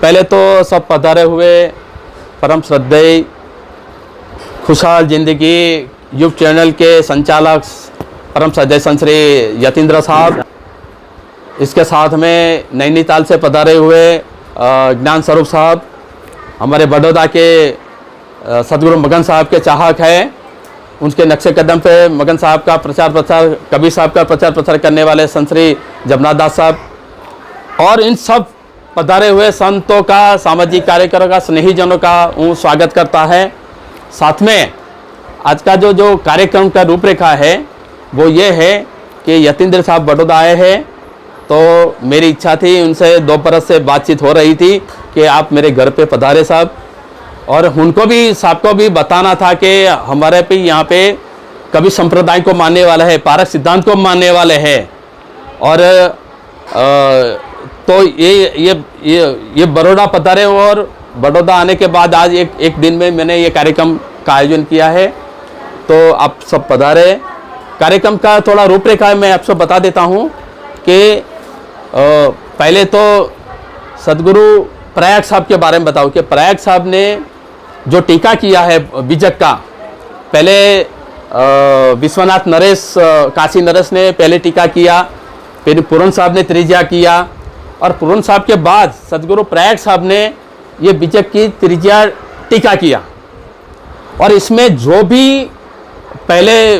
पहले तो सब पधारे हुए परम श्रद्धेय खुशहाल ज़िंदगी यूट्यूब चैनल के संचालक परम श्रद्धेय संत श्री यतीन्द्र साहब, इसके साथ में नैनीताल से पधारे हुए ज्ञान स्वरूप साहब, हमारे बड़ौदा के सदगुरु मगन साहब के चाहक हैं, उनके नक्शे कदम पे मगन साहब का प्रचार प्रसार, कबीर साहब का प्रचार प्रसार करने वाले संत श्री जगन्नाथ दास साहब, और इन सब पधारे हुए संतों का, सामाजिक कार्यकर्ताओं का, स्नेहीजनों का स्वागत करता है। साथ में आज का जो कार्यक्रम का रूपरेखा है वो ये है कि यतीन्द्र साहब बड़ौदा आए हैं, तो मेरी इच्छा थी, उनसे 2 बरस से बातचीत हो रही थी कि आप मेरे घर पे पधारे साहब, और उनको भी साहब को भी बताना था कि हमारे पे यहाँ पे कभी संप्रदाय को मानने वाला है, पारक सिद्धांत को मानने वाले हैं, और तो ये बड़ौदा पधारे, और बड़ौदा आने के बाद आज एक दिन में मैंने ये कार्यक्रम का आयोजन किया है, तो आप सब पधारे। कार्यक्रम का थोड़ा रूपरेखा मैं आपसे बता देता हूँ कि पहले तो सदगुरु प्रयाग साहब के बारे में बताओ कि प्रयाग साहब ने जो टीका किया है बीजक का, पहले विश्वनाथ नरेश, काशी नरेश ने पहले टीका किया, फिर पूरन साहब ने त्रिज्या किया, और पूरन साहब के बाद सदगुरु प्रयाग साहब ने ये बीजक की त्रिज्या टीका किया, और इसमें जो भी पहले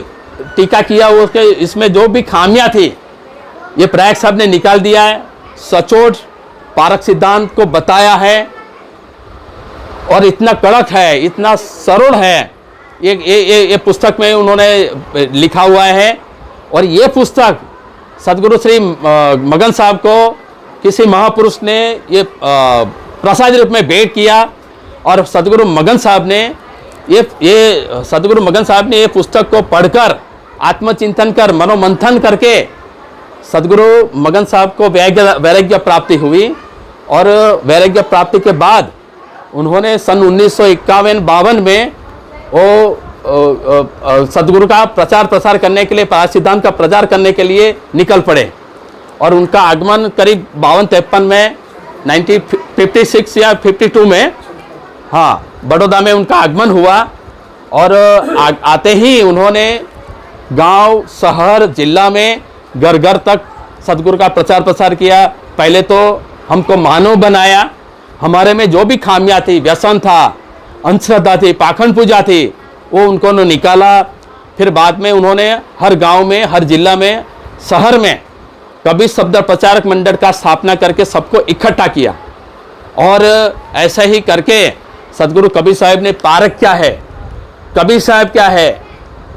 टीका किया उसके इसमें जो भी खामियां थी ये प्रयाग साहब ने निकाल दिया है, सचोट पारक सिद्धांत को बताया है, और इतना कड़क है, इतना सरल है, ये पुस्तक में उन्होंने लिखा हुआ है। और ये पुस्तक सदगुरु श्री मगन साहब को किसी महापुरुष ने ये प्रसाद रूप में भेंट किया, और सदगुरु मगन साहब ने ये पुस्तक को पढ़कर आत्मचिंतन कर, मनोमंथन करके सदगुरु मगन साहब को वैराग्य प्राप्ति हुई, और वैराग्य प्राप्ति के बाद उन्होंने सन 1951-52 में वो सदगुरु का प्रचार प्रसार करने के लिए, पारक सिद्धांत का प्रचार करने के लिए निकल पड़े, और उनका आगमन करीब 52-53 में 1956 या 52 में, हाँ, बड़ौदा में उनका आगमन हुआ, और आते ही उन्होंने गांव, शहर, जिला में घर घर तक सदगुरु का प्रचार प्रसार किया। पहले तो हमको मानव बनाया, हमारे में जो भी खामियां थी, व्यसन था, अंधश्रद्धा थी, पाखंड पूजा थी, वो उनको निकाला। फिर बाद में उन्होंने हर गांव में, हर जिला में, शहर में कबीर शब्द प्रचारक मंडल का स्थापना करके सबको इकट्ठा किया, और ऐसा ही करके सदगुरु कबीर साहब ने पारक क्या है, कबीर साहब क्या है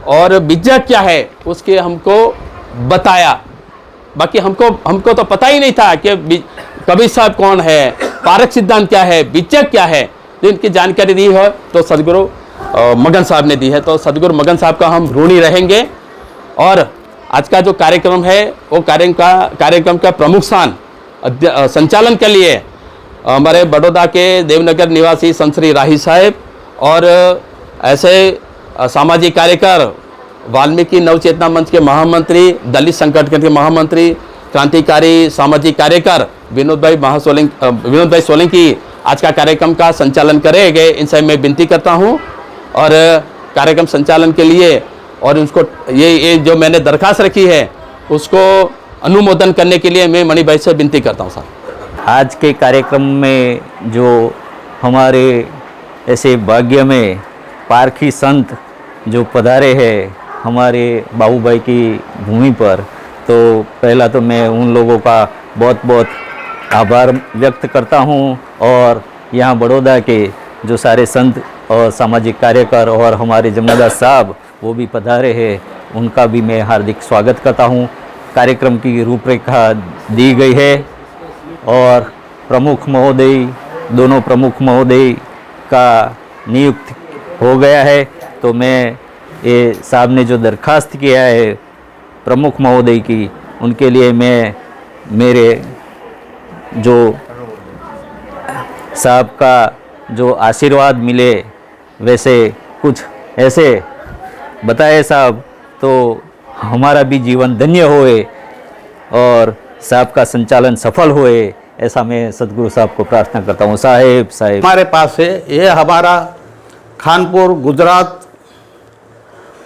और बीजक क्या है उसके हमको बताया। बाकी हमको तो पता ही नहीं था कि कबीर साहब कौन है, पारक सिद्धांत क्या है, बीजक क्या है, तो इनकी जानकारी दी है तो सदगुरु मगन साहब ने दी है। तो सदगुरु मगन साहब का हम ऋणी रहेंगे। और आज का जो कार्यक्रम है वो कार्यक्रम का प्रमुख स्थान संचालन के लिए हमारे बड़ौदा के देवनगर निवासी संत श्री राही साहब, और ऐसे सामाजिक कार्यकर वाल्मीकि नवचेतना मंच के महामंत्री, दलित संगठन के महामंत्री, क्रांतिकारी सामाजिक कार्यकर विनोद भाई सोलंकी आज का कार्यक्रम का संचालन करेंगे। इनसे मैं विनती करता हूं, और कार्यक्रम संचालन के लिए और उसको ये जो मैंने दरखास्त रखी है उसको अनुमोदन करने के लिए मैं मणि भाई से विनती करता हूं साहब। आज के कार्यक्रम में जो हमारे ऐसे भाग्य में पारखी संत जो पधारे हैं हमारे बाबू भाई की भूमि पर, तो पहला तो मैं उन लोगों का बहुत बहुत आभार व्यक्त करता हूं, और यहाँ बड़ौदा के जो सारे संत और सामाजिक कार्यकर और हमारे जगन्नाथ दास साहब वो भी पधारे हैं, उनका भी मैं हार्दिक स्वागत करता हूं। कार्यक्रम की रूपरेखा दी गई है, और प्रमुख महोदय, दोनों प्रमुख महोदय का नियुक्त हो गया है। तो मैं ये साहब ने जो दरखास्त किया है प्रमुख महोदय की, उनके लिए मैं मेरे जो साहब का जो आशीर्वाद मिले वैसे कुछ ऐसे बताए साहब, तो हमारा भी जीवन धन्य होए और साहब का संचालन सफल होए, ऐसा मैं सदगुरु साहब को प्रार्थना करता हूँ। साहेब साहेब हमारे पास है, ये हमारा कानपुर गुजरात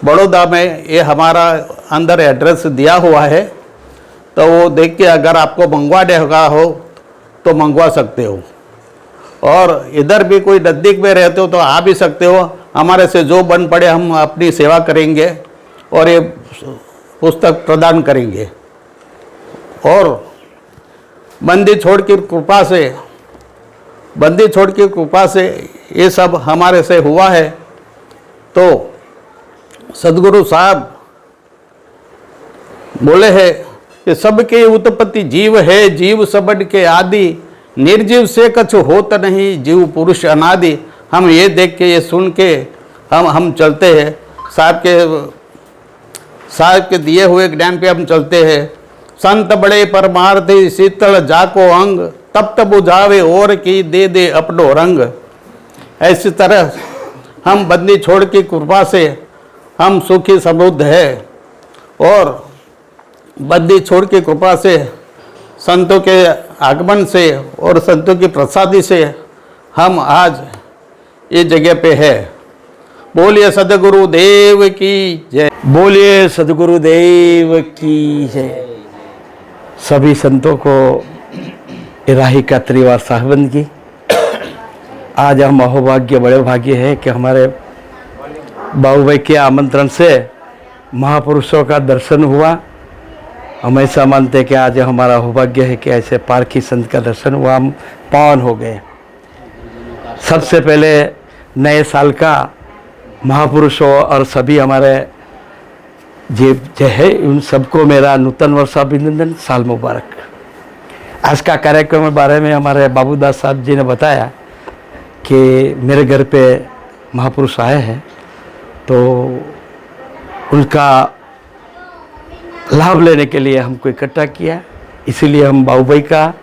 बड़ौदा में ये हमारा अंदर एड्रेस दिया हुआ है, तो वो देख के अगर आपको मंगवाने का हो तो मंगवा सकते हो। और इधर भी कोई नज़दीक में रहते हो तो आ भी सकते हो। हमारे से जो बन पड़े हम अपनी सेवा करेंगे और ये पुस्तक प्रदान करेंगे। और बंदी छोड़ की कृपा से ये सब हमारे से हुआ है। तो सदगुरु साहब बोले हैं कि सबके उत्पत्ति जीव है, जीव सबड के आदि, निर्जीव से कछु होत नहीं, जीव पुरुष अनादि। हम ये देख के ये सुन के हम चलते हैं, साहब के दिए हुए ज्ञान पे हम चलते हैं। संत बड़े परमार्थी शीतल जाको अंग, तब तब बुझावे और की दे अपनो रंग। ऐसी तरह हम बंदी छोड़ की कृपा से हम सुखी समृद्ध है। और बंदी छोड़ की कृपा से, संतों के आगमन से और संतों की प्रसादी से हम आज ये जगह पे है। बोलिए सदगुरु देव की जय। बोलिए सदगुरु देव की जय। सभी संतों को इलाही का त्रिवार साहबंद की। आज हम अहोभाग्य बड़े भाग्य है कि हमारे बाबू भाई के आमंत्रण से महापुरुषों का दर्शन हुआ। हम ऐसा मानते हैं कि आज हमारा अहोभाग्य है कि ऐसे पारखी संत का दर्शन हुआ, हम पावन हो गए। सबसे पहले नए साल का महापुरुषों और सभी हमारे जो है उन सबको मेरा नूतन वर्ष अभिनंदन, साल मुबारक। आज का कार्यक्रम के बारे में हमारे बाबूदास साहब जी ने बताया कि मेरे घर पे महापुरुष आए हैं, तो उनका लाभ लेने के लिए हमको इकट्ठा किया। इसीलिए हम बाबू भाई का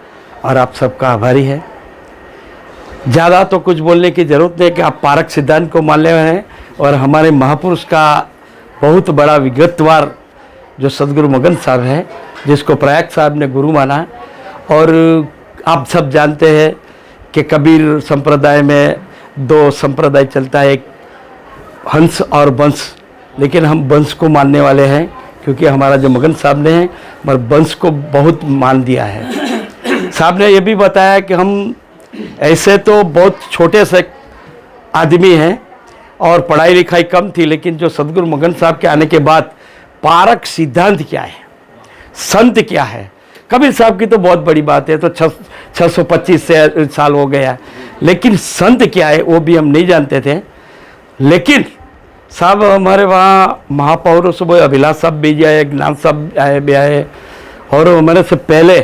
और आप सबका आभारी है। ज़्यादा तो कुछ बोलने की ज़रूरत नहीं कि आप पारक सिद्धांत को मानने वाले हैं और हमारे महापुरुष का बहुत बड़ा विगतवार जो सदगुरु मगन साहब है, जिसको प्रयाग साहब ने गुरु माना। और आप सब जानते हैं कि कबीर संप्रदाय में दो संप्रदाय चलता है, एक हंस और वंश, लेकिन हम वंश को मानने वाले हैं क्योंकि हमारा जो मगन साहब ने है मगर वंश को बहुत मान दिया है। साहब ने ये भी बताया कि हम ऐसे तो बहुत छोटे से आदमी हैं और पढ़ाई लिखाई कम थी, लेकिन जो सदगुरु मगन साहब के आने के बाद पारक सिद्धांत क्या है, संत क्या है, कबीर साहब की तो बहुत बड़ी बात है, तो 625 साल हो गया, लेकिन संत क्या है वो भी हम नहीं जानते थे। लेकिन साहब हमारे वहाँ महापौरुष वो अभिलाष साहब भी आए, ज्ञान साहब भी आए, और हमारे से पहले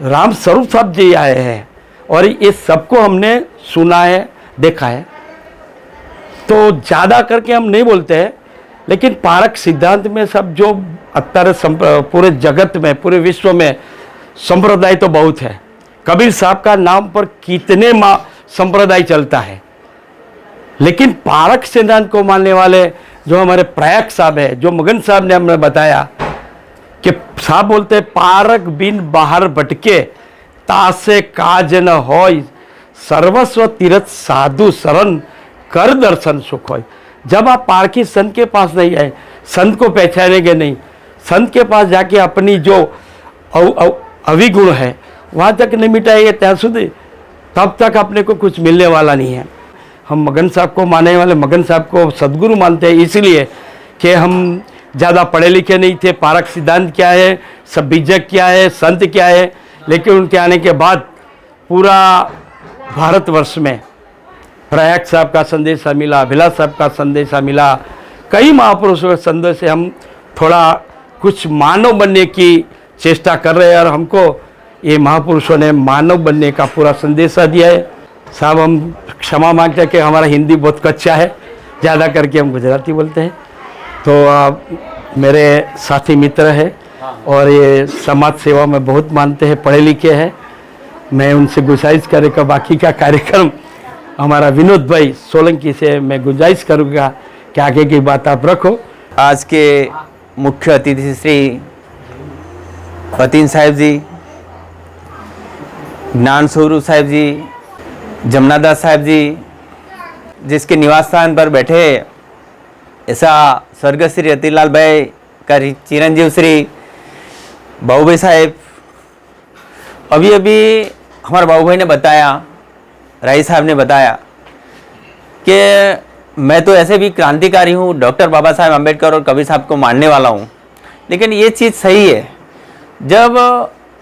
राम स्वरूप साहब जी आए हैं, और ये सबको हमने सुना है, देखा है। तो ज़्यादा करके हम नहीं बोलते हैं, लेकिन पारक सिद्धांत में सब जो अत्यारे पूरे जगत में, पूरे विश्व में संप्रदाय तो बहुत है। कबीर साहब का नाम पर कितने संप्रदाय चलता है, लेकिन पारक सिद्धांत को मानने वाले जो हमारे प्रयाग साहब है, जो मगन साहब ने हमें बताया कि साहब बोलते हैं पारक बिन बाहर भटके तासे काज न होय, सर्वस्व तीर्थ साधु शरण कर दर्शन सुख होय। जब आप पारखी संत के पास नहीं आए, संत को पहचानेंगे नहीं, संत के पास जाके अपनी जो अविगुण है वहाँ तक नहीं मिटाएंगे त्याग सुधी, तब तक अपने को कुछ मिलने वाला नहीं है। हम मगन साहब को मानने वाले, मगन साहब को सदगुरु मानते हैं इसलिए कि हम ज़्यादा पढ़े लिखे नहीं थे। पारक सिद्धांत क्या है, सब बीजक क्या है, संत क्या है, लेकिन उनके आने के बाद पूरा भारतवर्ष में प्रयाग साहब का संदेशा मिला, अभिलाष साहब का संदेशा मिला, कई महापुरुषों के संदेश से हम थोड़ा कुछ मानव बनने की चेष्टा कर रहे हैं, और हमको ये महापुरुषों ने मानव बनने का पूरा संदेशा दिया है। साहब हम क्षमा मांगते हैं कि हमारा हिंदी बहुत कच्चा है, ज़्यादा करके हम गुजराती बोलते हैं। तो मेरे साथी मित्र है और ये समाज सेवा में बहुत मानते हैं, पढ़े लिखे हैं। मैं उनसे गुजारिश करूँगा बाकी का कार्यक्रम हमारा विनोद भाई सोलंकी से मैं गुजारिश करूँगा कि आगे की बात आप रखो। आज के मुख्य अतिथि श्री फतीन साहब जी, ज्ञान स्वरूप साहिब जी, जमनादास साहिब जी, जिसके निवास स्थान पर बैठे ऐसा स्वर्गीय श्री रतिलाल भाई का चिरंजीव श्री बाबू भाई साहेब। अभी अभी हमारे बाबू भाई ने बताया, राई साहब ने बताया कि मैं तो ऐसे भी क्रांतिकारी हूँ, डॉक्टर बाबा साहेब अम्बेडकर और कबीर साहब को मानने वाला हूँ, लेकिन ये चीज़ सही है। जब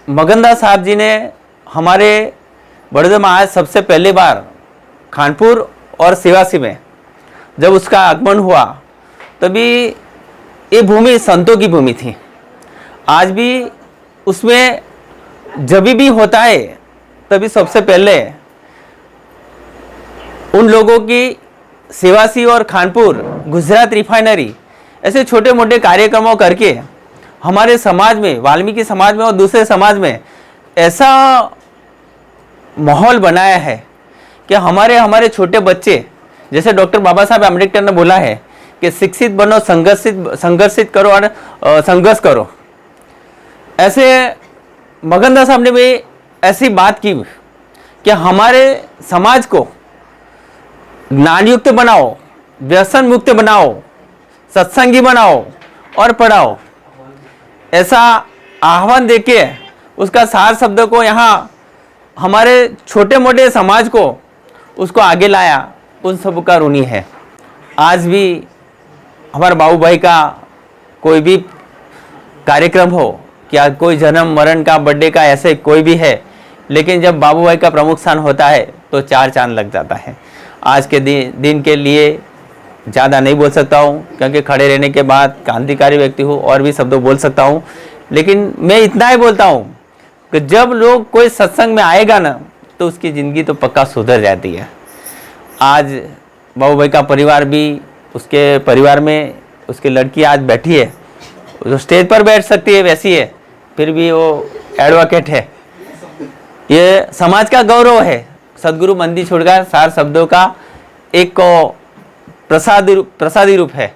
मगनदास साहब जी ने हमारे बड़ौदा में आज सबसे पहली बार खानपुर और सिवासी में जब उसका आगमन हुआ, तभी ये भूमि संतों की भूमि थी। आज भी उसमें जब भी होता है तभी सबसे पहले उन लोगों की सिवासी और खानपुर, गुजरात रिफाइनरी ऐसे छोटे मोटे कार्यक्रमों करके हमारे समाज में, वाल्मीकि समाज में और दूसरे समाज में ऐसा माहौल बनाया है कि हमारे छोटे बच्चे, जैसे डॉक्टर बाबा साहब अम्बेडकर ने बोला है कि शिक्षित बनो, संघर्षित करो और संघर्ष करो। ऐसे मगनदास साहब ने भी ऐसी बात की कि हमारे समाज को ज्ञान युक्त बनाओ, व्यसन मुक्त बनाओ, सत्संगी बनाओ और पढ़ाओ। ऐसा आह्वान देके उसका सार शब्द को यहाँ हमारे छोटे मोटे समाज को उसको आगे लाया, उन सब का ऋणी है। आज भी हमारे बाबू भाई का कोई भी कार्यक्रम हो, क्या कोई जन्म मरण का, बर्थडे का, ऐसे कोई भी है, लेकिन जब बाबू भाई का प्रमुख स्थान होता है तो चार चांद लग जाता है। आज के दिन के लिए ज़्यादा नहीं बोल सकता हूँ, क्योंकि खड़े रहने के बाद क्रांतिकारी व्यक्ति हूँ, और भी शब्दों बोल सकता हूँ, लेकिन मैं इतना ही बोलता हूँ कि जब लोग कोई सत्संग में आएगा ना, तो उसकी ज़िंदगी तो पक्का सुधर जाती है। आज बाबू भाई का परिवार भी, उसके परिवार में उसकी लड़की आज बैठी है, जो स्टेज पर बैठ सकती है वैसी है, फिर भी वो एडवोकेट है। ये समाज का गौरव है। सदगुरु मंदिर छोड़कर सार शब्दों का एक को प्रसादी रूप है,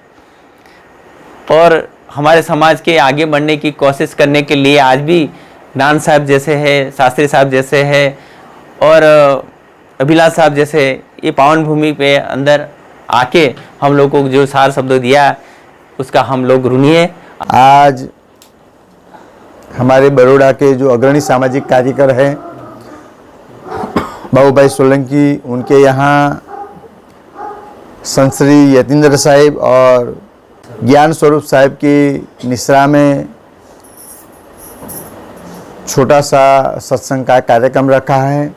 और हमारे समाज के आगे बढ़ने की कोशिश करने के लिए आज भी ज्ञान साहब जैसे है, शास्त्री साहब जैसे है और अभिलाष साहब जैसे ये पावन भूमि पे अंदर आके हम लोग को जो सार शब्द दिया, उसका हम लोग ऋणी है। आज हमारे बड़ौदा के जो अग्रणी सामाजिक कार्यकर हैं बाबू भाई सोलंकी, उनके यहाँ संत श्री यतीन्द्र साहिब और ज्ञान स्वरूप साहिब की निश्रा में छोटा सा सत्संग का कार्यक्रम रखा है।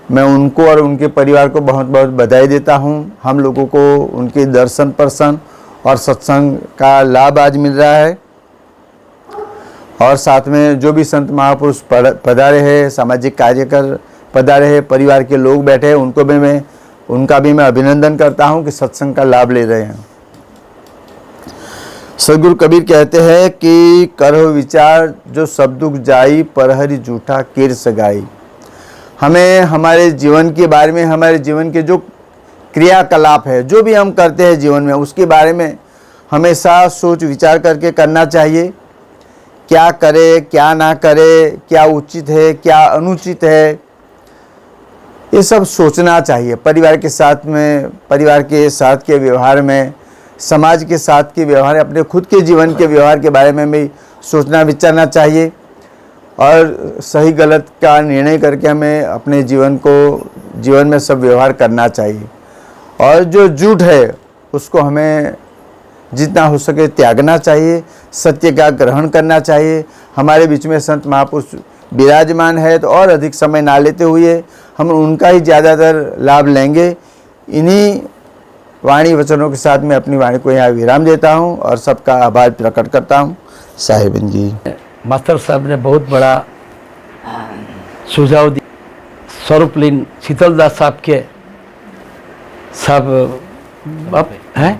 मैं उनको और उनके परिवार को बहुत बहुत बधाई देता हूँ। हम लोगों को उनके दर्शन प्रसन्न और सत्संग का लाभ आज मिल रहा है, और साथ में जो भी संत महापुरुष पधारे हैं, सामाजिक कार्यकर पधारे हैं, परिवार के लोग बैठे हैं, उनका भी मैं अभिनंदन करता हूं कि सत्संग का लाभ ले रहे हैं। सदगुरु कबीर कहते हैं कि करहो विचार जो सब दुख जाई, पर हरि जूठा कीर सगाई। हमें हमारे जीवन के बारे में, हमारे जीवन के जो क्रियाकलाप है, जो भी हम करते हैं जीवन में, उसके बारे में हमेशा सोच विचार करके करना चाहिए। क्या करे, क्या ना करे, क्या उचित है, क्या अनुचित है, ये सब सोचना चाहिए। परिवार के साथ में, परिवार के साथ के व्यवहार में, समाज के साथ के व्यवहार, अपने खुद के जीवन के व्यवहार के बारे में भी सोचना विचारना चाहिए, और सही गलत का निर्णय करके हमें अपने जीवन में सब व्यवहार करना चाहिए। और जो झूठ है उसको हमें जितना हो सके त्यागना चाहिए, सत्य का ग्रहण करना चाहिए। हमारे बीच में संत महापुरुष विराजमान है, तो और अधिक समय ना लेते हुए हम उनका ही ज़्यादातर लाभ लेंगे। इन्हीं वाणी वचनों के साथ मैं अपनी वाणी को यहाँ विराम देता हूँ और सबका आभार प्रकट करता हूँ। साहिबन जी, मास्टर साहब ने बहुत बड़ा सुझाव दिया। स्वरूपलीन शीतलदास साहब के सब हैं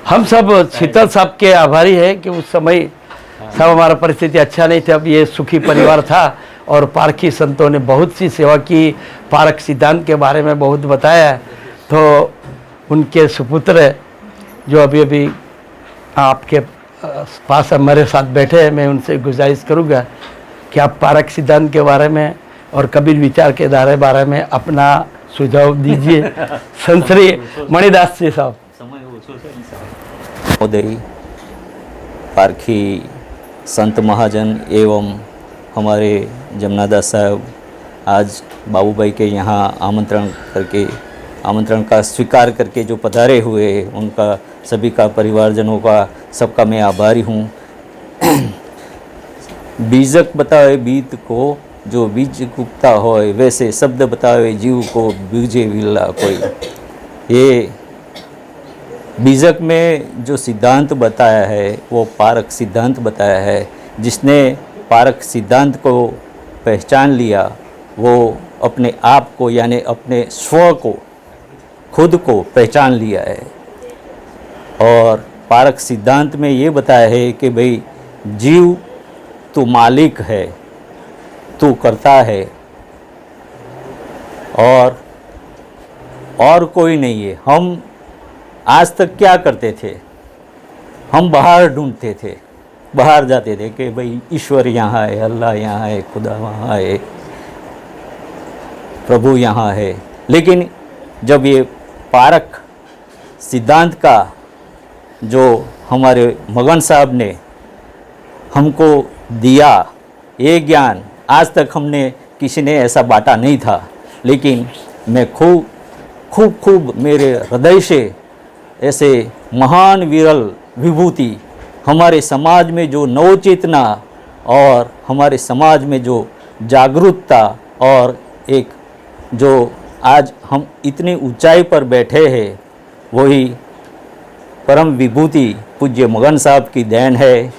हम सब शीतल साहब के आभारी हैं कि उस समय सब हमारा परिस्थिति अच्छा नहीं था, अब ये सुखी परिवार था, और पारखी संतों ने बहुत सी सेवा की, पारक सिद्धांत के बारे में बहुत बताया। तो उनके सुपुत्र जो अभी अभी आपके पास हमारे साथ बैठे हैं, मैं उनसे गुजारिश करूँगा कि आप पारक सिद्धांत के बारे में और कबीर विचार के बारे में अपना सुझाव दीजिए। संत श्री मणिदास जी साहब। महोदय, पारखी संत महाजन एवं हमारे जमनादास साहब आज बाबूभाई के यहाँ आमंत्रण का स्वीकार करके जो पधारे हुए, उनका सभी का परिवारजनों का सबका मैं आभारी हूँ। बीजक बतावे बीत को, जो बीज गुप्ता होए, वैसे शब्द बतावे जीव को, बीजे विला कोई। ये बीजक में जो सिद्धांत बताया है वो पारक सिद्धांत बताया है। जिसने पारक सिद्धांत को पहचान लिया वो अपने आप को यानी अपने स्व को, खुद को पहचान लिया है। और पारक सिद्धांत में ये बताया है कि भाई जीव तू मालिक है, तू करता है और कोई नहीं है। हम आज तक क्या करते थे, हम बाहर ढूंढते थे, बाहर जाते थे कि भाई ईश्वर यहाँ है, अल्लाह यहाँ है, खुदा वहाँ है, प्रभु यहाँ है। लेकिन जब ये पारक सिद्धांत का जो हमारे मगन साहब ने हमको दिया, ये ज्ञान आज तक हमने किसी ने ऐसा बांटा नहीं था। लेकिन मैं खूब मेरे हृदय से ऐसे महान विरल विभूति हमारे समाज में जो नवचेतना और हमारे समाज में जो जागरूकता और एक जो आज हम इतनी ऊंचाई पर बैठे हैं, वही परम विभूति पूज्य मगन साहब की देन है।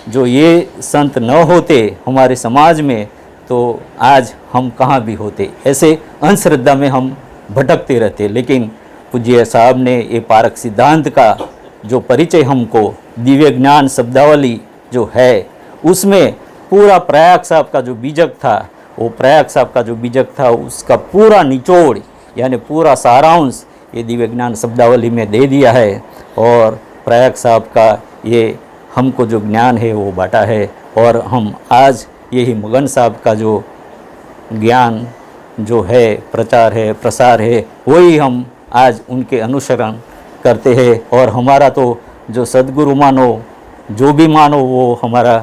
जो ये संत न होते हमारे समाज में तो आज हम कहाँ भी होते, ऐसे अंधश्रद्धा में हम भटकते रहते। लेकिन पूज्य साहब ने ये पारक सिद्धांत का जो परिचय हमको, दिव्य ज्ञान शब्दावली जो है, उसमें पूरा प्रयाग साहब का जो बीजक था, वो प्रयाग साहब का जो बीजक था उसका पूरा निचोड़ यानी पूरा सारांश ये दिव्य ज्ञान शब्दावली में दे दिया है। और प्रयाग साहब का ये हमको जो ज्ञान है वो बांटा है। और हम आज यही मगन साहब का जो ज्ञान जो है, प्रचार है, प्रसार है, वही हम आज उनके अनुसरण करते हैं। और हमारा तो जो सद्गुरु मानो, जो भी मानो, वो हमारा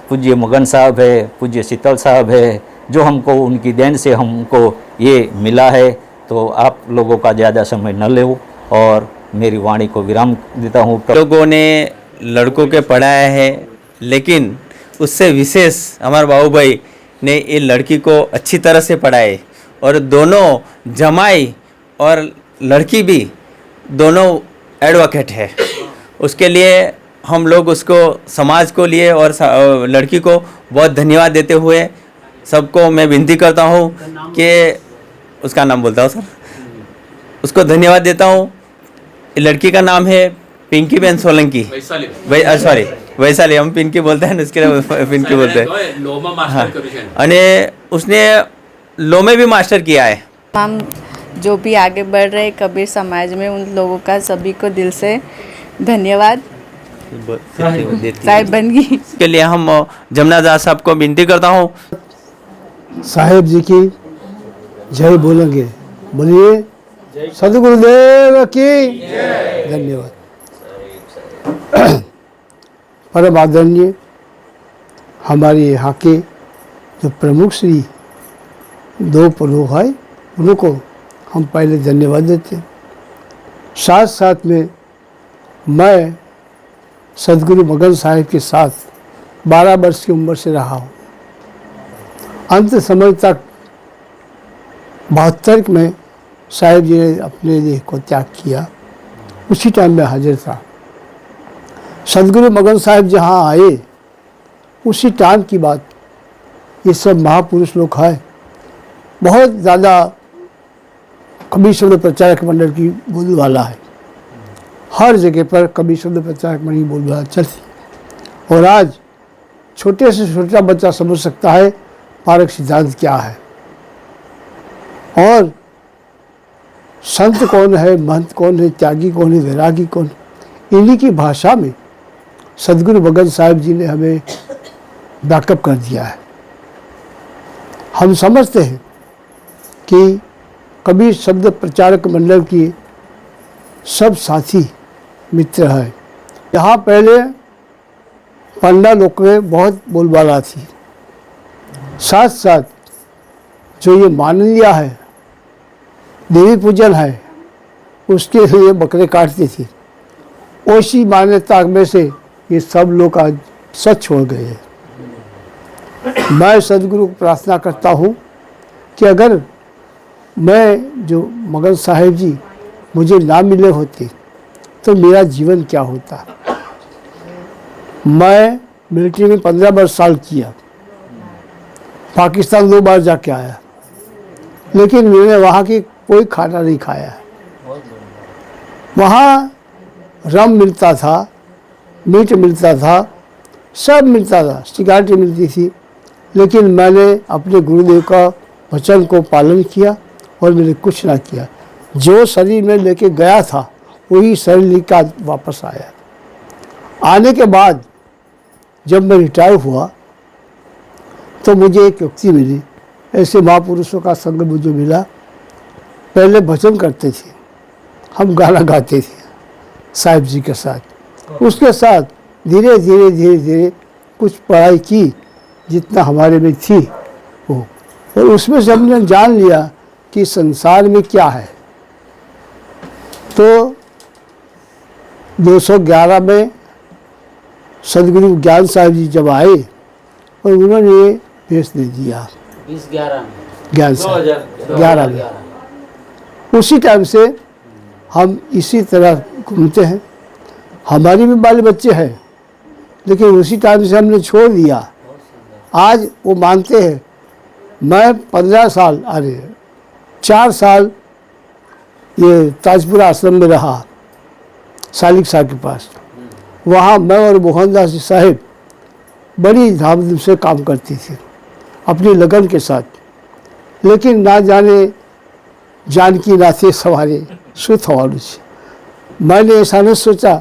पूज्य मगन साहब है, पूज्य शीतल साहब है, जो हमको उनकी देन से हमको ये मिला है। तो आप लोगों का ज़्यादा समय न लो और मेरी वाणी को विराम देता हूँ। लोगों ने लड़कों के पढ़ाया है, लेकिन उससे विशेष हमारे बाबू भाई ने ये लड़की को अच्छी तरह से पढ़ाए। और दोनों जमाई और लड़की भी दोनों एडवोकेट है। उसके लिए हम लोग उसको, समाज को लिए और लड़की को बहुत धन्यवाद देते हुए सबको मैं विनती करता हूँ कि उसका नाम बोलता हूँ सर, उसको धन्यवाद देता हूँ। लड़की का नाम है पिंकी बेन सोलंकी। सॉरी वैशाली, हम पिंकी बोलते हैं, उसके लिए पिंकी बोलते हैं। हाँ, अने उसने लो में भी मास्टर किया है। हम जो भी आगे बढ़ रहे कबीर समाज में, उन लोगों का सभी को दिल से धन्यवाद साहिब बन गई। इसके लिए हम जमनादास साहब को विनती करता हूँ। साहेब जी की जय बोलेंगे, बोलिए सदगुरुदेव की धन्यवाद। परम आदरणीय हमारे यहाँ के जो प्रमुख श्री दो प्रमुख है, उनको हम पहले धन्यवाद देते हैं। साथ साथ में मैं सदगुरु मगन साहिब के साथ 12 वर्ष की उम्र से रहा हूँ। अंत समय तक 72 में साहिब जी ने अपने देह को त्याग किया, उसी टाइम में हाजिर था। सदगुरु मगन साहिब जहाँ आए उसी टाइम की बात, ये सब महापुरुष लोग हैं। बहुत ज़्यादा कबीर शब्द प्रचारक मंडल की बोलबाला है, हर जगह पर कबीर शब्द प्रचारक मंडल की बोलबाला चलती। और आज छोटे से छोटा बच्चा समझ सकता है पारक सिद्धांत क्या है और संत कौन है, महंत कौन है, त्यागी कौन है, वैरागी कौन है। इन्हीं की भाषा में सदगुरु भगत साहिब जी ने हमें बैकअप कर दिया है। हम समझते हैं कि कबीर शब्द प्रचारक मंडल की सब साथी मित्र हैं। यहाँ पहले पंडा लोग में बहुत बोलबाला थी, साथ साथ जो ये माननीय है, देवी पूजन है, उसके लिए बकरे काटती थी। उसी मान्यता में से ये सब लोग आज सच छोड़ गए हैं। मैं सदगुरु को प्रार्थना करता हूँ कि अगर मैं जो मगन साहिब जी मुझे ना मिले होते तो मेरा जीवन क्या होता। मैं मिलिट्री में 15 साल किया, पाकिस्तान 2 बार जाके आया, लेकिन मैंने वहाँ की कोई खाना नहीं खाया। वहाँ रम मिलता था, मीट मिलता था, सब मिलता था, सिगरेट मिलती थी, लेकिन मैंने अपने गुरुदेव का वचन को पालन किया और मैंने कुछ ना किया। जो शरीर में लेके गया था वही शरीर लेकर वापस आया। आने के बाद जब मैं रिटायर हुआ तो मुझे एक युक्ति मिली, ऐसे महापुरुषों का संग मुझे मिला। पहले भजन करते थे, हम गाना गाते थे साहिब जी के साथ। उसके साथ धीरे धीरे धीरे धीरे कुछ पढ़ाई की जितना हमारे में थी वो, और उसमें से हमने जान लिया कि संसार में क्या है। तो 211 में सदगुरु ज्ञान साहिब जी जब आए और उन्होंने ये भेज दे दिया 2011 ज्ञान साहिब 11 में। उसी टाइम से हम इसी तरह घूमते हैं। हमारी भी बाल बच्चे हैं, लेकिन उसी टाइम से हमने छोड़ दिया। आज वो मानते हैं। मैं 15 साल, अरे 4 साल ये ताजपुरा आश्रम में रहा, सालिक साहब के पास। वहाँ मैं और मोहनदास जी साहिब बड़ी धामधूम से काम करती थी अपनी लगन के साथ। लेकिन ना जाने जानकी नाथे सवारे सुत हवालू से, मैंने ऐसा नहीं सोचा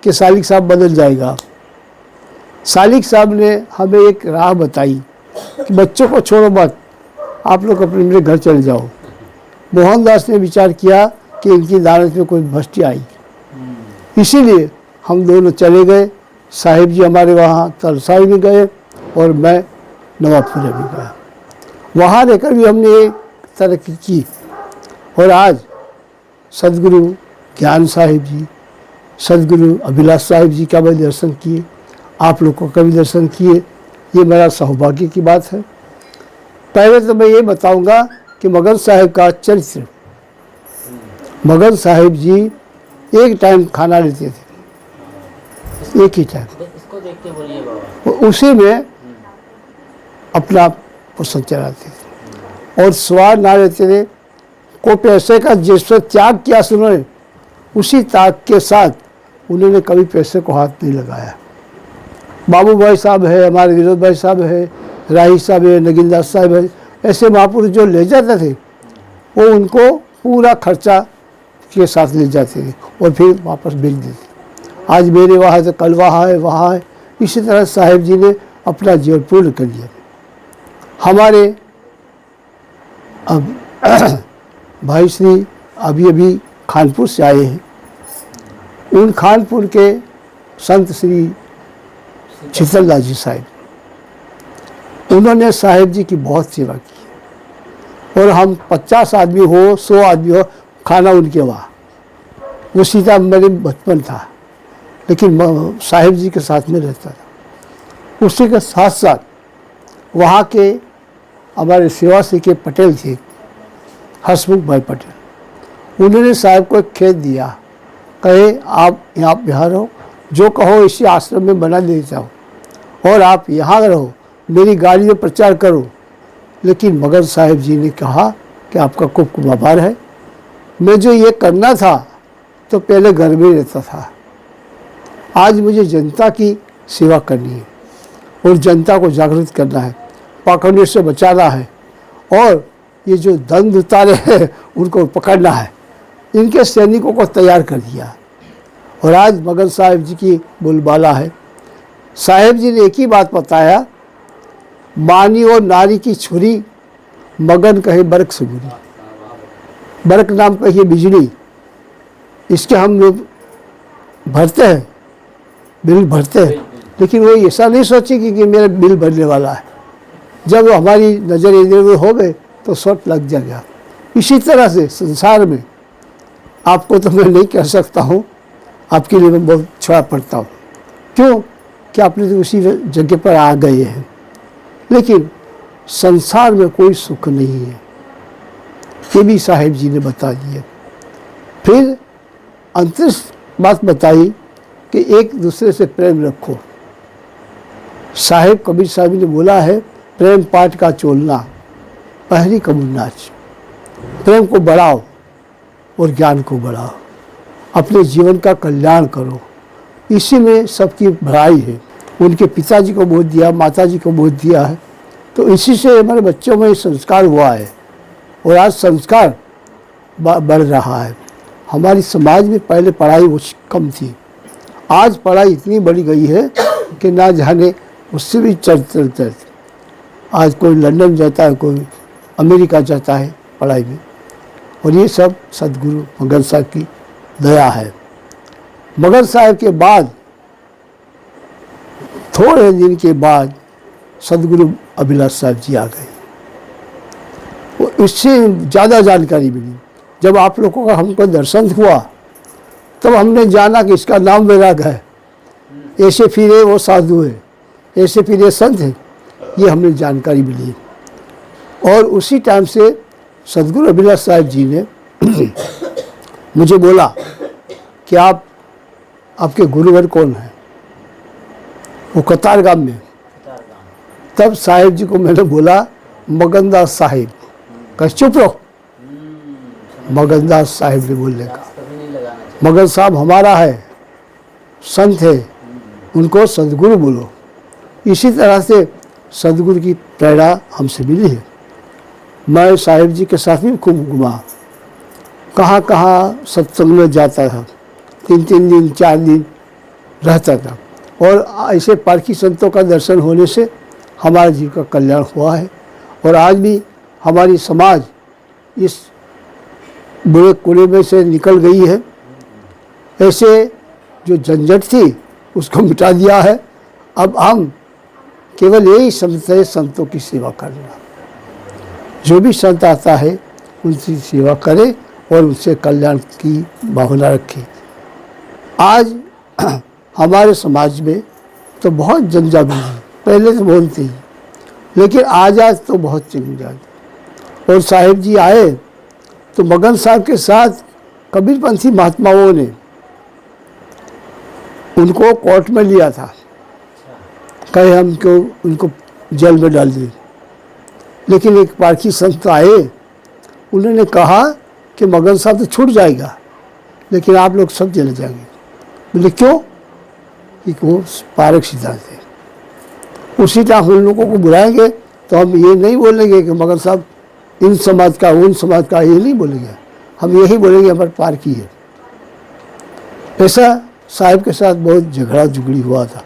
कि सालिक साहब बदल जाएगा। सालिक साहब ने हमें एक राह बताई कि बच्चों को छोड़ो मत, आप लोग अपने मेरे घर चले जाओ। मोहनदास ने विचार किया कि इनकी दानत में कोई भ्रष्टि आई, इसीलिए हम दोनों चले गए। साहिब जी हमारे वहाँ तलसाई में गए और मैं नवाबपुरे में गया। वहाँ रहकर भी हमने एक तरक्की की और आज सदगुरु ज्ञान साहिब जी, सदगुरु अभिलाष साहिब जी का भी दर्शन किए, आप लोगों का भी दर्शन किए। ये मेरा सौभाग्य की बात है। पहले तो मैं ये बताऊंगा कि मगन साहिब का चरित्र। मगन साहिब जी एक टाइम खाना लेते थे, एक ही टाइम, इसको देख के बोलिए बाबा। उसी में अपना पोषण चलाते थे और स्वाद ना लेते थे। को पैसे का जिस पर त्याग किया सुनो, उसी त्याग के साथ उन्होंने कभी पैसे को हाथ नहीं लगाया। बाबू भाई साहब है, हमारे विनोद भाई साहब है, राही साहब है, नगीनदास साहब है, ऐसे महापुरुष जो ले जाते थे वो उनको पूरा खर्चा के साथ ले जाते थे और फिर वापस भेज देते। आज मेरे वहाँ से कल वहाँ है, वहाँ है। इसी तरह साहिब जी ने अपना जीवन पूर्ण कर लिया। हमारे अब भाई श्री अभी खानपुर से आए हैं। उन खानपुर के संत श्री शीतलदास जी साहिब, उन्होंने साहिब जी की बहुत सेवा की और हम 50 आदमी हो, 100 आदमी हो, खाना उनके वहाँ। वो सीधा मेरे बचपन था, लेकिन साहिब जी के साथ में रहता था। उसी के साथ साथ वहाँ के हमारे सेवा से के पटेल थे, हसमुख भाई पटेल। उन्होंने साहब को एक खेत दिया, कहे आप यहाँ बिहार रहो, जो कहो इसी आश्रम में बना देता हूँ और आप यहाँ रहो, मेरी गाड़ी में प्रचार करो। लेकिन मगन साहिब जी ने कहा कि आपका खूब खूब आभार है, मैं जो ये करना था तो पहले घर में रहता था, आज मुझे जनता की सेवा करनी है और जनता को जागृत करना है, पाखंड से बचाना है और ये जो दंड उतारे हैं उनको पकड़ना है। इनके सैनिकों को तैयार कर दिया और आज मगन साहिब जी की बोलबाला है साहेब जी ने एक ही बात बताया, मानी और नारी की छुरी, मगन कहे बरक से बुरी। बरक नाम कहिए बिजली, इसके हम लोग भरते हैं, बिल भरते हैं, लेकिन वो ऐसा नहीं सोचेगी कि मेरा बिल भरने वाला है। जब हमारी नज़र इधर हो गए तो शॉर्ट लग जाएगा। इसी तरह से संसार में आपको तो मैं नहीं कह सकता हूँ, आपके लिए मैं बहुत छोड़ा पड़ता हूँ। क्यों कि आपने तो उसी जगह पर आ गए हैं। लेकिन संसार में कोई सुख नहीं है, ये भी साहेब जी ने बता दिया। फिर अंतिम बात बताई कि एक दूसरे से प्रेम रखो। साहेब कबीर साहब ने बोला है, प्रेम पाठ का चोलना, पहली कबूल नाच। प्रेम को बढ़ाओ और ज्ञान को बढ़ाओ, अपने जीवन का कल्याण करो, इसी में सबकी भलाई है। उनके पिताजी को बोध दिया, माताजी को बोध दिया है, तो इसी से हमारे बच्चों में संस्कार हुआ है और आज संस्कार बढ़ रहा है। हमारी समाज में पहले पढ़ाई कम थी, आज पढ़ाई इतनी बढ़ गई है कि ना जाने उससे भी चलते। आज कोई लंदन जाता है, कोई अमेरिका जाता है पढ़ाई में, और ये सब सदगुरु मगन साहब की दया है। मगन साहब के बाद थोड़े दिन के बाद सदगुरु अभिलाष साहब जी आ गए। इससे ज़्यादा जानकारी मिली। जब आप लोगों का हमको दर्शन हुआ तब हमने जाना कि इसका नाम वैराग है, ऐसे फिर वो साधु है, ऐसे फिर ये संत है, ये हमने जानकारी मिली। और उसी टाइम से सदगुरु अभिलाष साहब जी ने मुझे बोला कि आपके गुरुवर कौन है? वो कतारगाम में। तब साहेब जी को मैंने बोला मगनदास साहिब। कह चुप रहो। मगनदास साहिब ने बोलने का, मगन साहब हमारा है, संत है, उनको सदगुरु बोलो। इसी तरह से सदगुरु की प्रेरणा हमसे मिली है। मैं साहिब जी के साथ भी खूब घुमा, कहाँ कहाँ सत्संग में जाता था, 3 दिन 4 दिन रहता था। और ऐसे पारखी संतों का दर्शन होने से हमारे जीव का कल्याण हुआ है। और आज भी हमारी समाज इस बुरे कूड़े में से निकल गई है। ऐसे जो झंझट थी उसको मिटा दिया है। अब हम केवल यही समझते हैं संतों की सेवा करना। जो भी संत आता है उनकी सेवा करे और उनसे कल्याण की भावना रखे। आज हमारे समाज में तो बहुत जंजाल है, पहले तो बोलते ही, लेकिन आज तो बहुत जंजाल। और साहिब जी आए तो मगन साहब के साथ कबीरपंथी महात्माओं ने उनको कोर्ट में लिया था, कहे हम क्यों उनको जेल में डाल दिए। लेकिन एक पारखी संत आए, उन्होंने कहा कि मगन साहब तो छूट जाएगा, लेकिन आप लोग सब चले जाएंगे। बोले क्यों? कि वो पारक सिद्धांत है। उसी टाइम उन लोगों को बुलाएंगे तो हम ये नहीं बोलेंगे कि मगन साहब इन समाज का उन समाज का, ये नहीं बोलेंगे। हम यही बोलेंगे हमारे पारकी है। ऐसा साहिब के साथ बहुत झगड़ा झुगड़ी हुआ था।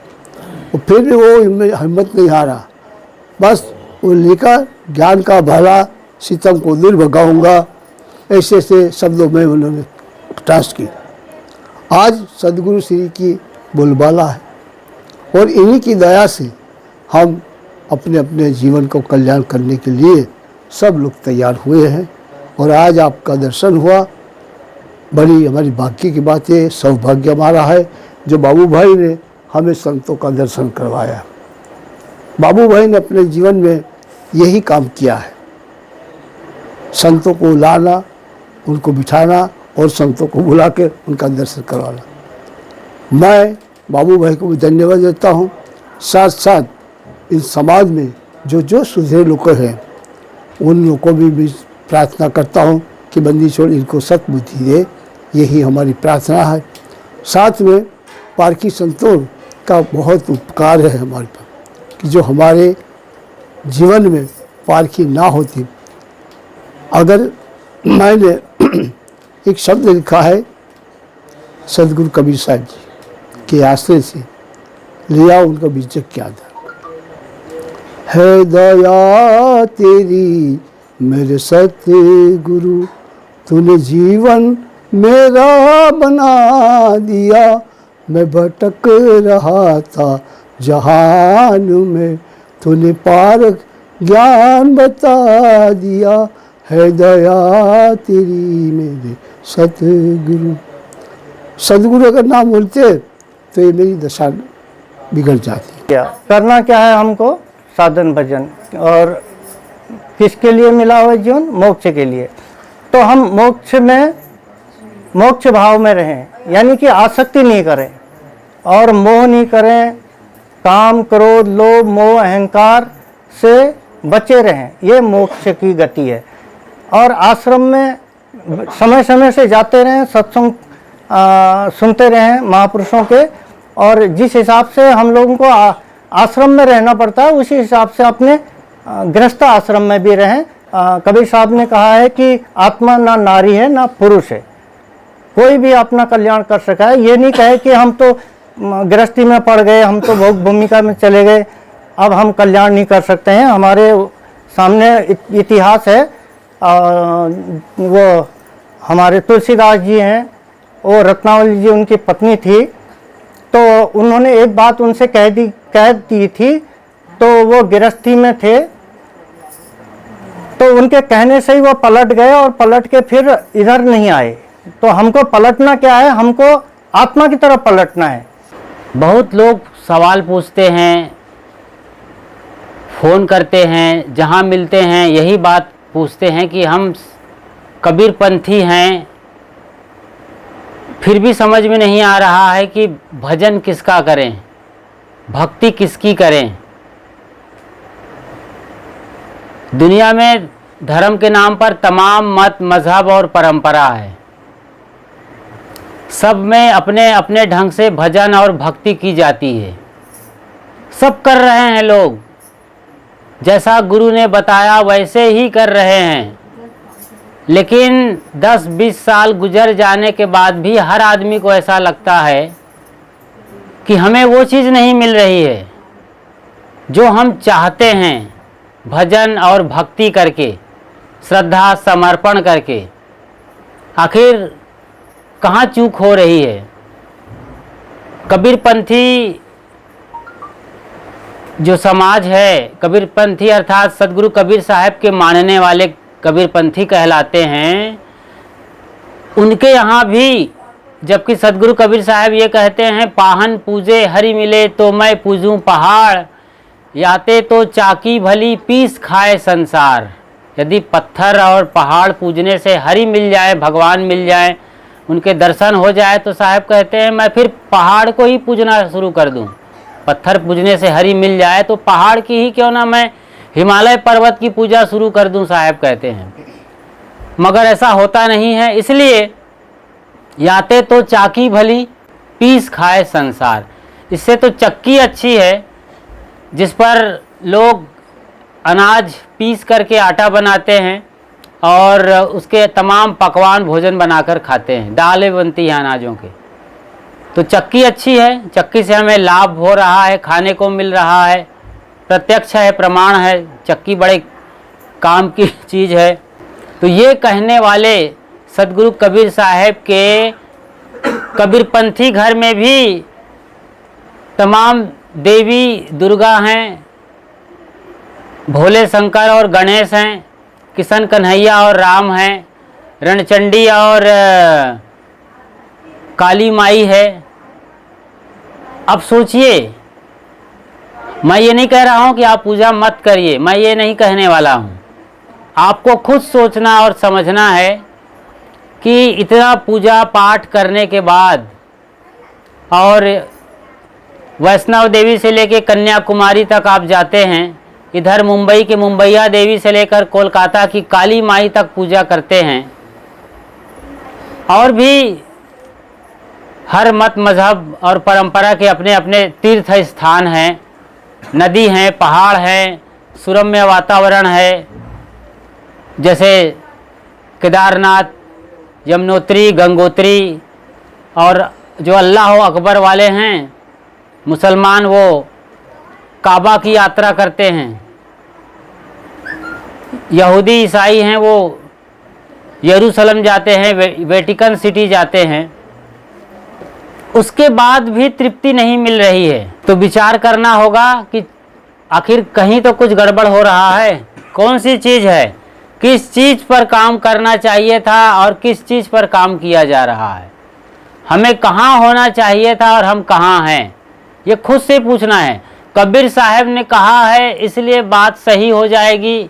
और फिर भी वो हिम्मत नहीं हारा, बस वो लेकर ज्ञान का भला सितम को दूर भगाऊंगा, ऐसे ऐसे शब्दों में उन्होंने टास्क की। आज सदगुरु श्री की बोलबाला है और इन्हीं की दया से हम अपने अपने जीवन को कल्याण करने के लिए सब लोग तैयार हुए हैं। और आज आपका दर्शन हुआ, बड़ी हमारी भाग्य की बात है, सौभाग्य हमारा है जो बाबू भाई ने हमें संतों का दर्शन करवाया। बाबू भाई ने अपने जीवन में यही काम किया है, संतों को लाना, उनको बिठाना और संतों को बुला के उनका दर्शन करवाना। मैं बाबू भाई को भी धन्यवाद देता हूँ। साथ साथ इन समाज में जो सुधरे लोग हैं उन लोगों को भी प्रार्थना करता हूँ कि बंदी छोड़ इनको सतबुद्धि दे, यही हमारी प्रार्थना है। साथ में पारकी संतों का बहुत उपकार है हमारे पर, कि जो हमारे जीवन में पारखी ना होती। अगर मैंने एक शब्द लिखा है सदगुरु कबीर साहब जी के आश्रय से, लिया उनका बीच क्या था। है दया तेरी मेरे सतगुरु, तूने जीवन मेरा बना दिया, मैं भटक रहा था जहान में, तूने पार ज्ञान बता दिया, है दया तेरी मेरे सतगुरु। सतगुरु अगर ना बोलते तो ये मेरी दशा बिगड़ जाती। क्या करना क्या है हमको? साधन भजन। और किसके लिए मिला हुआ जीवन? मोक्ष के लिए। तो हम मोक्ष में, मोक्ष भाव में रहें, यानी कि आसक्ति नहीं करें और मोह नहीं करें, काम क्रोध लोभ मोह अहंकार से बचे रहें, ये मोक्ष की गति है। और आश्रम में समय समय से जाते रहें, सत्संग सुनते रहें महापुरुषों के, और जिस हिसाब से हम लोगों को आश्रम में रहना पड़ता है उसी हिसाब से अपने गृहस्थ आश्रम में भी रहें। कबीर साहब ने कहा है कि आत्मा ना नारी है ना पुरुष है, कोई भी अपना कल्याण कर सका है। ये नहीं कहे कि हम तो गृहस्थी में पड़ गए, हम तो भोग भूमिका में चले गए, अब हम कल्याण नहीं कर सकते हैं। हमारे सामने इतिहास है, वो हमारे तुलसीदास जी हैं, वो रत्नावली जी उनकी पत्नी थी, तो उन्होंने एक बात उनसे कह दी थी, तो वो गृहस्थी में थे, तो उनके कहने से ही वो पलट गए और पलट के फिर इधर नहीं आए। तो हमको पलटना क्या है? हमको आत्मा की तरफ पलटना है। बहुत लोग सवाल पूछते हैं, फ़ोन करते हैं, जहाँ मिलते हैं यही बात पूछते हैं कि हम कबीरपंथी हैं, फिर भी समझ में नहीं आ रहा है कि भजन किसका करें, भक्ति किसकी करें। दुनिया में धर्म के नाम पर तमाम मत मज़हब और परंपरा है, सब में अपने अपने ढंग से भजन और भक्ति की जाती है, सब कर रहे हैं लोग, जैसा गुरु ने बताया वैसे ही कर रहे हैं। लेकिन 10-20 साल गुजर जाने के बाद भी हर आदमी को ऐसा लगता है कि हमें वो चीज़ नहीं मिल रही है जो हम चाहते हैं, भजन और भक्ति करके, श्रद्धा समर्पण करके। आखिर कहाँ चूक हो रही है? कबीरपंथी जो समाज है, कबीरपंथी अर्थात सदगुरु कबीर साहब के मानने वाले कबीरपंथी कहलाते हैं। उनके यहाँ भी, जबकि सदगुरु कबीर साहब ये कहते हैं, पाहन पूजे हरि मिले तो मैं पूजूं पहाड़, याते तो चाकी भली पीस खाए संसार। यदि पत्थर और पहाड़ पूजने से हरि मिल जाए, भगवान मिल जाए, उनके दर्शन हो जाए, तो साहब कहते हैं मैं फिर पहाड़ को ही पूजना शुरू कर दूं। पत्थर पूजने से हरि मिल जाए तो पहाड़ की ही क्यों ना मैं हिमालय पर्वत की पूजा शुरू कर दूं, साहब कहते हैं। मगर ऐसा होता नहीं है, इसलिए याते तो चाकी भली पीस खाए संसार। इससे तो चक्की अच्छी है जिस पर लोग अनाज पीस करके आटा बनाते हैं और उसके तमाम पकवान भोजन बनाकर खाते हैं, दालें बनती हैं अनाजों के। तो चक्की अच्छी है, चक्की से हमें लाभ हो रहा है, खाने को मिल रहा है, प्रत्यक्ष है, प्रमाण है, चक्की बड़े काम की चीज़ है। तो ये कहने वाले सदगुरु कबीर साहब के कबीरपंथी घर में भी तमाम देवी दुर्गा हैं, भोले शंकर और गणेश हैं, किशन कन्हैया और राम हैं, रणचंडी और काली माई है। अब सोचिए, मैं ये नहीं कह रहा हूँ कि आप पूजा मत करिए, मैं ये नहीं कहने वाला हूँ। आपको खुद सोचना और समझना है कि इतना पूजा पाठ करने के बाद, और वैष्णव देवी से लेकर कन्याकुमारी तक आप जाते हैं, इधर मुंबई के मुंबईया देवी से लेकर कोलकाता की काली माई तक पूजा करते हैं, और भी हर मत मज़हब और परंपरा के अपने अपने तीर्थ स्थान हैं, नदी हैं, पहाड़ हैं, सुरम्य वातावरण है, जैसे केदारनाथ, यमुनोत्री, गंगोत्री, और जो अल्लाह अकबर वाले हैं मुसलमान वो काबा की यात्रा करते हैं, यहूदी ईसाई हैं वो यरूशलेम जाते हैं, वेटिकन सिटी जाते हैं, उसके बाद भी तृप्ति नहीं मिल रही है। तो विचार करना होगा कि आखिर कहीं तो कुछ गड़बड़ हो रहा है। कौन सी चीज़ है, किस चीज़ पर काम करना चाहिए था और किस चीज़ पर काम किया जा रहा है, हमें कहाँ होना चाहिए था और हम कहाँ हैं, ये खुद से पूछना है। कबीर साहब ने कहा है इसलिए बात सही हो जाएगी,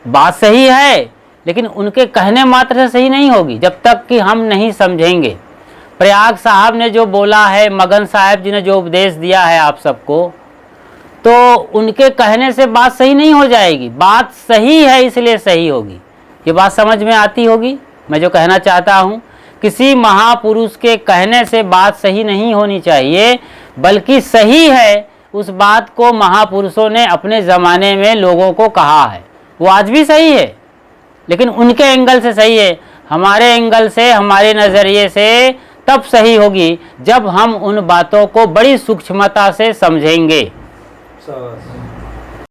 बात सही है लेकिन उनके कहने मात्र से सही नहीं होगी जब तक कि हम नहीं समझेंगे। प्रयाग साहब ने जो बोला है, मगन साहब जी ने जो उपदेश दिया है आप सबको, तो उनके कहने से बात सही नहीं हो जाएगी। बात सही है इसलिए सही होगी। ये बात समझ में आती होगी मैं जो कहना चाहता हूँ। किसी महापुरुष के कहने से बात सही नहीं होनी चाहिए, बल्कि सही है उस बात को महापुरुषों ने अपने ज़माने में लोगों को कहा है, वो आज भी सही है लेकिन उनके एंगल से सही है। हमारे एंगल से, हमारे नज़रिए से तब सही होगी जब हम उन बातों को बड़ी सूक्ष्मता से समझेंगे।